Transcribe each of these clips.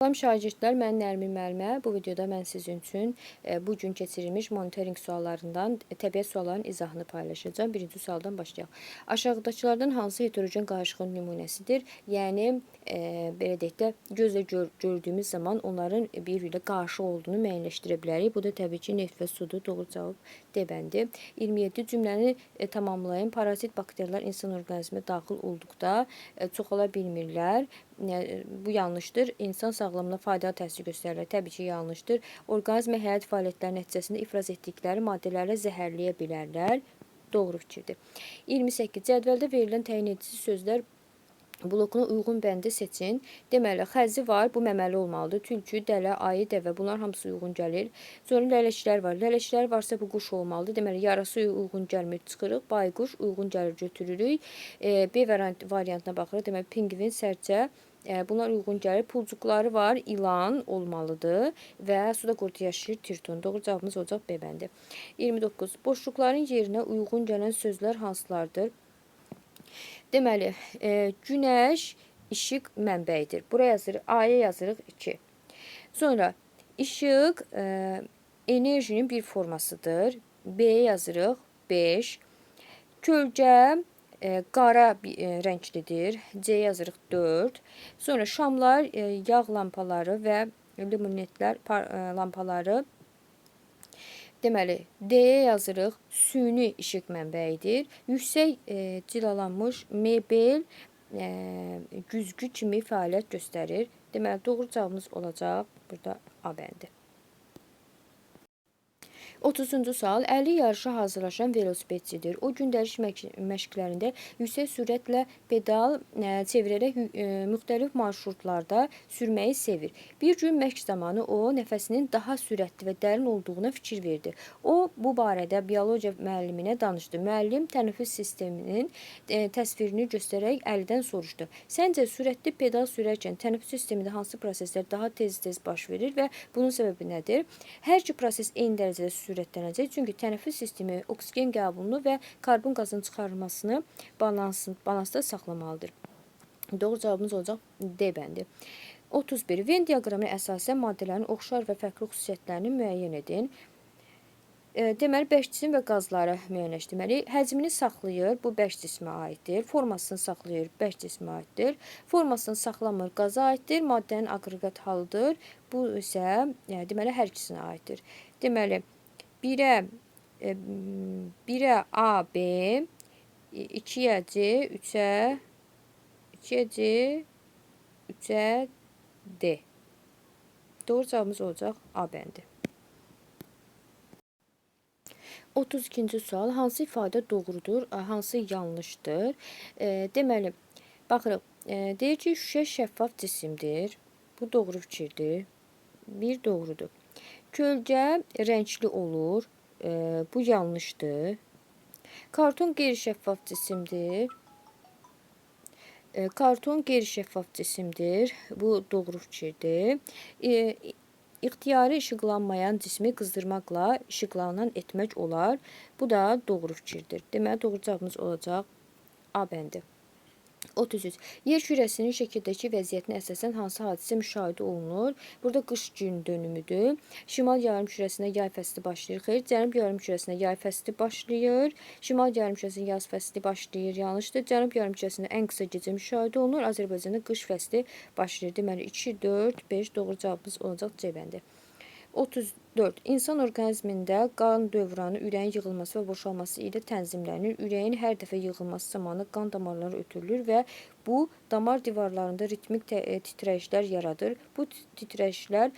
Salam şagirdlər, mən Nərmin müəllimə. Bu videoda mən sizin üçün bu gün keçirilmiş monitorinq suallarından təbiət suallarının izahını paylaşacağım. Birinci sualdan başlayaq. Aşağıdakılardan hansı heterogen qarışığın nümunəsidir? Yəni, belə deyək də, gözlə gördüyümüz zaman onların bir-biri ilə qarşı olduğunu müəyyənləşdirə bilərik. Bu da təbii ki, neft və sudur. Doğru cavab D bəndi. 27 cümləni tamamlayın. Parasit bakteriyalar insan orqanizminə daxil olduqda çoxala bilmirlər. Bu yanlışdır. İnsan sağlamlığına faydalı təsir göstərirlər. Təbii ki, yanlışdır. Orqanizmə həyat fəaliyyətləri nəticəsində ifraz etdikləri maddələrlə zəhərləyə bilərlər. Doğru fikirdir. 28. Cədvəldə verilən təyin edici sözlər blokuna uyğun bəndi seçin. Deməli, xəzi var, bu məməli olmalıdır. Tülkü, dələ, ayı, dəvə, bunlar hamısı uyğun gəlir. Sonra lələşlər var. Lələşlər varsa bu quş olmalıdır. Deməli, yarası uyğun gəlmir, çıxırıq. Bayquş uyğun gəlir, götürürük. B variantına baxırıq. Deməli, pingvin, sərçə, bunlar uyğun gəlir. Pulcuqları var, ilan olmalıdır və suda qurdu yaşayır, tirton. Doğru cavabımız olacaq B bəndi. 29. Boşluqların yerinə uyğun gələn sözlər hansılardır? Deməli, günəş işıq mənbəyidir. Buraya yazırıq, A-ya yazırıq 2. Sonra, işıq enerjinin bir formasıdır. B-yə yazırıq 5. Kölgə qara rənglidir. C yazırıq 4. Sonra, şamlar, yağ lampaları və luminetlər lampaları. Deməli, D-yə yazırıq, süni işıq mənbəyidir. Yüksək cilalanmış mebel güzgü kimi fəaliyyət göstərir. Deməli, doğru cavabımız olacaq burada A bəndi. 30-cu sual. 50 yarışa hazırlaşan velosipedçidir. O gündəlik məşqlərində yüksək sürətlə pedal çevirərək müxtəlif marşrutlarda sürməyi sevir. Bir gün məşq zamanı o, nəfəsinin daha sürətli və dərin olduğuna fikir verdi. O, bu barədə biologiya müəlliminə danışdı. Müəllim tənəffüs sisteminin təsvirini göstərərək Əlidən soruşdu. Səncə, sürətli pedal sürərkən tənəffüs sistemində hansı proseslər daha tez-tez baş verir və bunun səbəbi nədir? Hər iki proses eyni dərəcədə sürətlənəcək. Çünki tənəffüs sistemi oksigen qəbulunu və karbon qazının çıxarılmasını balansda saxlamalıdır. Doğru cavabımız olacaq D bəndi. 31. Venn diaqramına əsasən maddələrin oxşar və fərqli xüsusiyyətlərini müəyyən edin. Deməli, bərk cisim və qazları müəyyənləşdirməliyik. Həcmini saxlayır, bu bərk cismə aiddir. Formasını saxlayır, bərk cismə aiddir. Formasını saxlamır, qaza aiddir. Maddənin aqreqat halıdır. Bu isə, deməli, hər ikisinə aiddir. Deməli, 1-ə A, B, 2-yə C, 3-ə C, 3-ə D. Doğru cavabımız olacaq A bəndi. 32-ci sual. Hansı ifadə doğrudur, hansı yanlışdır? Deməli, baxırıq. Deyir ki, şüşə şəffaf cisimdir. Bu doğru fikirdir. Bir doğrudur. Kölgə rəngli olur. Bu yanlışdır. Karton qeyri-şəffaf cisimdir. Karton qeyri-şəffaf cisimdir. Bu doğru fikirdir. İxtiyari işıqlanmayan cismi qızdırmaqla işıqlanan etmək olar. Bu da doğru fikirdir. Deməli, doğru cavabımız olacaq A bəndi. 33. Yer kürəsinin şəkildəki vəziyyətinə əsasən hansı hadisə müşahidə olunur? Burada qış gün dönümüdür. Şimal yarımkürəsində yay fəsli başlayır. Xeyr, cənub yarımkürəsində yay fəsli başlayır. Şimal yarımkürəsində yaz fəsli başlayır. Yanlışdır. Cənub yarımkürəsində ən qısa gecə müşahidə olunur. Azərbaycanda qış fəsli başlayır. Deməli, 2, 4, 5 doğru cavabımız olacaq C bəndi. 34. İnsan orqanizmində qan dövranı ürəyin yığılması və boşalması ilə tənzimlənir. Ürəyin hər dəfə yığılması zamanı qan damarları ötürülür və bu damar divarlarında ritmik titrəyişlər yaradır. Bu titrəyişlər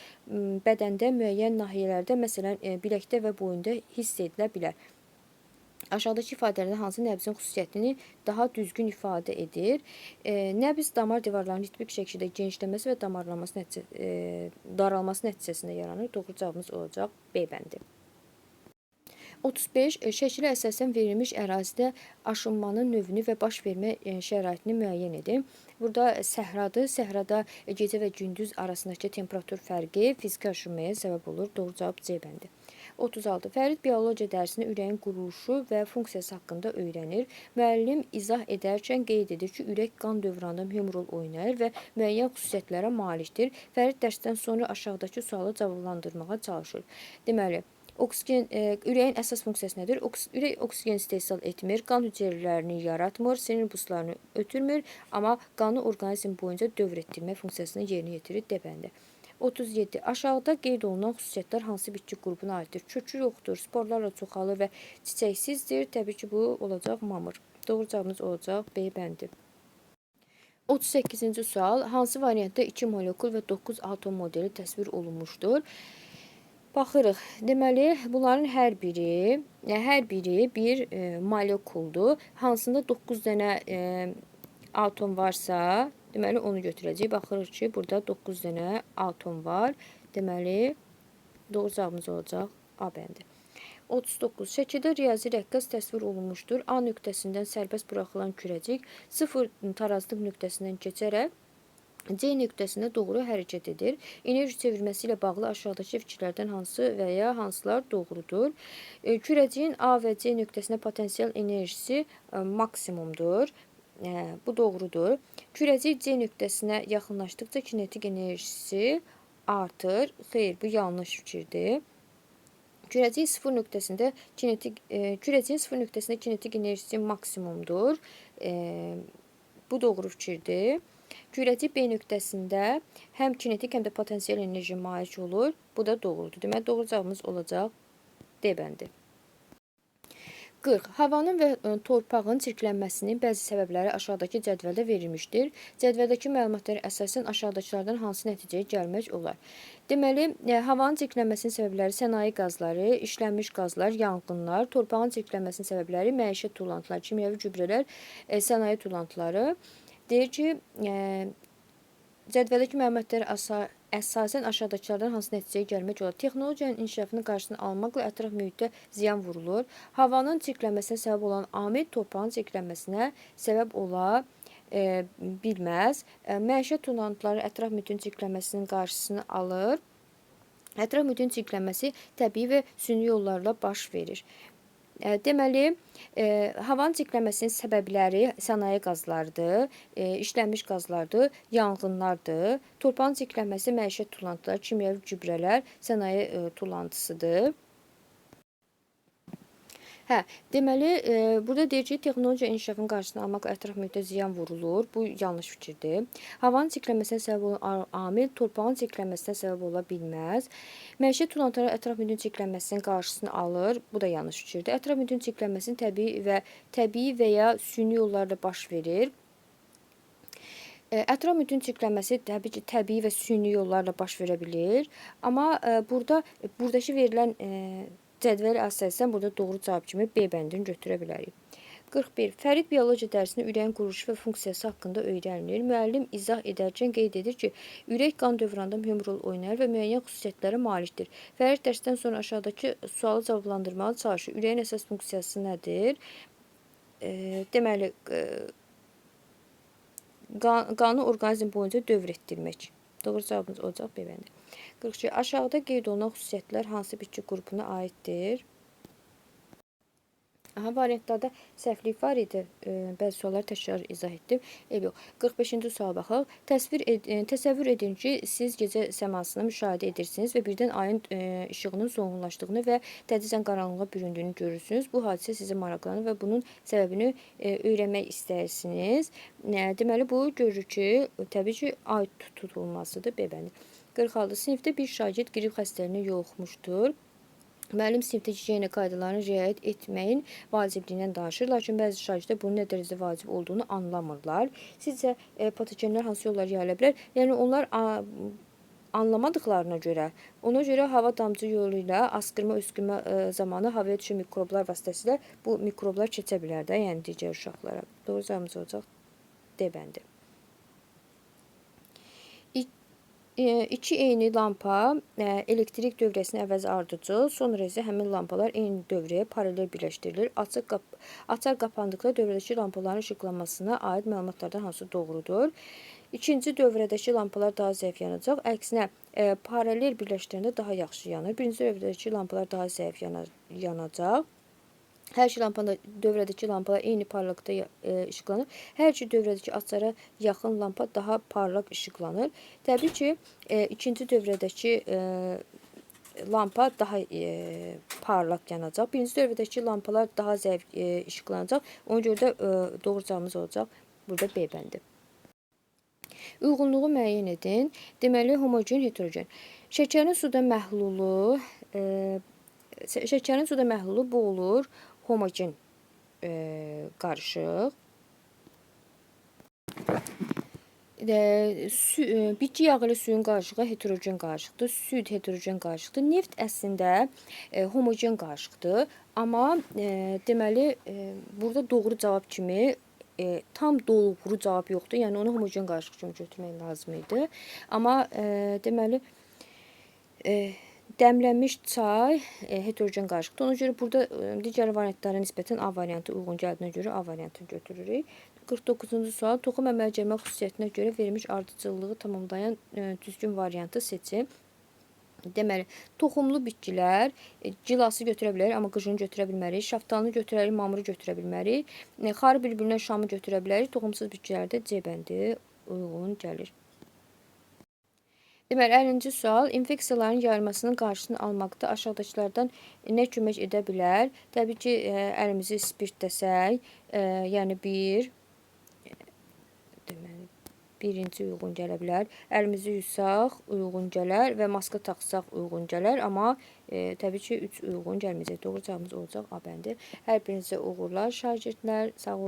bədəndə müəyyən nahiyələrdə, məsələn, biləkdə və boyunda hiss edilə bilər. Aşağıdakı ifadələrdə hansı nəbzin xüsusiyyətini daha düzgün ifadə edir? Nəbz damar divarlarının ritmik şəkildə genişləməsi və daralması nəticəsində yaranır. Doğru cavabımız olacaq B bəndi. 35. Şəkilə əsasən verilmiş ərazidə aşınmanın növünü və baş vermə şəraitini müəyyən edin. Burada səhradır. Səhrada gecə və gündüz arasındakı temperatur fərqi fiziki aşınmaya səbəb olur. Doğru cavab C bəndi. 36. Fərid biologiya dərsində ürəyin quruluşu və funksiyası haqqında öyrənir. Müəllim izah edərkən qeyd edir ki, ürək qan dövranında mühüm rol oynayır və müəyyən xüsusiyyətlərə malikdir. Fərid dərsdən sonra aşağıdakı sualı cavablandırmağa çalışır. Deməli, ürəyin əsas funksiyası nədir? Ürək oksigen istehsal etmir, qan hüceyrələrini yaratmır, sinir impulslarını ötürmür, amma qanı orqanizm boyunca dövr etdirmə funksiyasını yerinə yetirir debəndə. 37. Aşağıda qeyd olunan xüsusiyyətlər hansı bitki qrupuna aiddir? Kökü yoxdur, sporlarla çoxalır və çiçəksizdir. Təbii ki, bu olacaq mamır. Doğru cavabımız olacaq B bəndi. 38-ci sual. Hansı variantda 2 molekul və 9 atom modeli təsvir olunmuşdur? Baxırıq. Deməli, bunların hər biri bir molekuldur. Hansında 9 dənə atom varsa, deməli onu götürəcəyik. Baxırıq ki, burada 9 dənə atom var. Deməli, doğru cavabımız olacaq A bəndi. 39. Şəkildə riyazi rəqqas təsvir olunmuşdur. A nöqtəsindən sərbəst buraxılan kürəcik 0 tarazlıq nöqtəsindən keçərək C nöqtəsində doğru hərəkət edir. Enerji çevirməsi ilə bağlı aşağıdakı fikirlərdən hansı və ya hansılar doğrudur? Kürəciyin A və C nöqtəsində potensial enerjisi maksimumdur. Bu doğrudur. Kürəcik C nöqtəsinə yaxınlaşdıqca kinetik enerjisi artır. Xeyr, bu yanlış fikirdir. Kürəciyin 0 nöqtəsində kinetik enerjisi maksimumdur. Bu doğru fikirdir. Kürəcik B nöqtəsində həm kinetik, həm də potensial enerji malik olur. Bu da doğrudur. Deməli, doğru cavabımız olacaq D bəndi. 40. Havanın və torpağın çirklənməsinin bəzi səbəbləri aşağıdakı cədvəldə verilmişdir. Cədvəldəki məlumatlara əsasən aşağıdakılardan hansı nəticəyə gəlmək olar? Deməli, havanın çirklənməsinin səbəbləri sənaye qazları, işlənmiş qazlar, yanğınlar, torpağın çirklənməsinin səbəbləri məişət tullantıları, kimyəvi gübrələr, sənaye tullantıları. Deyir ki, cədvəldəki məlumatlara əsasən aşağıdakılardan hansı nəticəyə gəlmək olar? Texnologiyanın inkişafının qarşısını almaqla ətraf mühitə ziyan vurulur. Havanın çirklənməsinə səbəb olan amil torpağın çirklənməsinə səbəb ola bilməz. Məişət tullantıları ətraf mühitin çirklənməsinin qarşısını alır. Ətraf mühitin çirklənməsi təbii və süni yollarla baş verir. Deməli, havanın çirklənməsinin səbəbləri sənaye qazlardır, işlənmiş qazlardır, yanğınlardır. Torpağın çirklənməsi məişət tullantıları, kimyəvi gübrələr, sənaye tullantısıdır. Deməli, burada deyir ki, texnologiya inkişafının qarşısını almaqla ətraf mühitə ziyan vurulur. Bu yanlış fikirdir. Havanın çirklənməsinə səbəb olan amil torpağın çirklənməsinə səbəb ola bilməz. Məişət tullantıları ətraf mühitin çirklənməsinin qarşısını alır. Bu da yanlış fikirdir. Ətraf mühitin çirklənməsinin təbii və ya süni yollarla baş verir. Ətraf mühitin çirklənməsi təbii ki, təbii və süni yollarla baş verə bilir. Amma buradakı verilən cədvələ əsasən burada doğru cavab kimi B bəndini götürə bilərik. 41. Fərid biologiya dərsində ürəyin quruluşu və funksiyası haqqında öyrənilir. Müəllim izah edərkən qeyd edir ki, ürək qan dövranında mühüm rol oynayır və müəyyən xüsusiyyətlərə malikdir. Fərid dərsdən sonra aşağıdakı sualı cavablandırmağa çalışır. Ürəyin əsas funksiyası nədir? Deməli, qanı orqanizm boyunca dövr etdirmək. Doğru cavabımız olacaq B bəndi. 42. Aşağıda qeyd olunan xüsusiyyətlər hansı bitki qrupuna aiddir? Variantlarda səhvlik var idi. Bəzi sualları təkrar izah etdim. Yox. 45-ci suala baxaq. Təsəvvür edin ki, siz gecə səmasını müşahidə edirsiniz və birdən ayın işığının sonluqlaşdığını və tədricən qaranlığa büründüyünü görürsünüz. Bu hadisə sizi maraqlanır və bunun səbəbini öyrənmək istəyirsiniz. Deməli, bu görür ki, təbii ki, ay tutulmasıdır. B bəndi. 46. Sinifdə bir şagird qrip xəstəliyinə yoluxmuşdur. Müəllim sinifdə gigiyena qaydalarına riayət etməyin vacibliyindən danışır, lakin bəzi şagirdlər bunun nə dərəcədə vacib olduğunu anlamırlar. Sizcə patogenlər hansı yollar yayıla bilər? Yəni onlar anlamadıqlarına görə, ona görə hava damcı yolu ilə askırma, öskürmə zamanı havaya düşən mikroblar vasitəsilə bu mikroblar keçə bilər də, yəni digər uşaqlara. Doğru cavabımız olacaq D bəndi. 2 eyni lampa elektrik dövrəsinin əvəzi ardıcıl, sonra isə həmin lampalar eyni dövrəyə paralel birləşdirilir. Açar qapandıqda dövrədəki lampaların işıqlanmasına aid məlumatlardan hansı doğrudur? İkinci dövrədəki lampalar daha zəif yanacaq. Əksinə, paralel birləşdirəndə daha yaxşı yanır. Birinci dövrədəki lampalar daha zəif yanacaq. Hər iki dövrədəki lampalar eyni parlaqda işıqlanır. Hər iki dövrədəki açara yaxın lampa daha parlaq işıqlanır. Təbii ki, ikinci dövrədəki lampa daha parlaq yanacaq. Birinci dövrədəki lampalar daha zəif işıqlanacaq. Ona görə də doğru cavabımız olacaq burada B bəndi. Uyğunluğu müəyyən edin. Deməli, homogen, heterogen. Şəkərin suda məhlulu bu olur homogen qarışıq. Bitki yağı ilə suyun qarışığı heterogen qarışıqdır. Süd heterogen qarışıqdır. Neft əslində homogen qarışıqdır. Amma deməli, burada doğru cavab kimi tam doğru cavab yoxdur. Yəni onu homogen qarışıq kimi götürmək lazım idi. Amma deməli, dəmlənmiş çay heterogen qarışıqdır. Ona görə burada digər variantlara nisbətən A variantı uyğun gəldiyinə görə A variantını götürürük. 49-cu sual. Toxum əmələ gəlmə xüsusiyyətinə görə verilmiş ardıcıllığı tamamlayan düzgün variantı seçin. Deməli, toxumlu bitkilər gilası götürə bilərik, amma qıcını götürə bilmərik. Şaftalını götürərik, mamırı götürə bilmərik. Xarı bülbülündən şamı götürə bilərik. Toxumsuz bitkilərdə C bəndi uyğun gəlir. Deməli, 50-ci sual. İnfeksiyaların yayılmasının qarşısını almaqda aşağıdakılardan nə kömək edə bilər? Təbii ki, əlimizi spirtləsək, yəni birinci uyğun gələ bilər. Əlimizi yutsaq uyğun gələr və maska taxsaq uyğun gələr. Amma təbii ki, 3 uyğun gəlməyəcək. Doğru cavabımız olacaq A bəndi. Hər birinizə uğurlar şagirdlər. Sağ olun.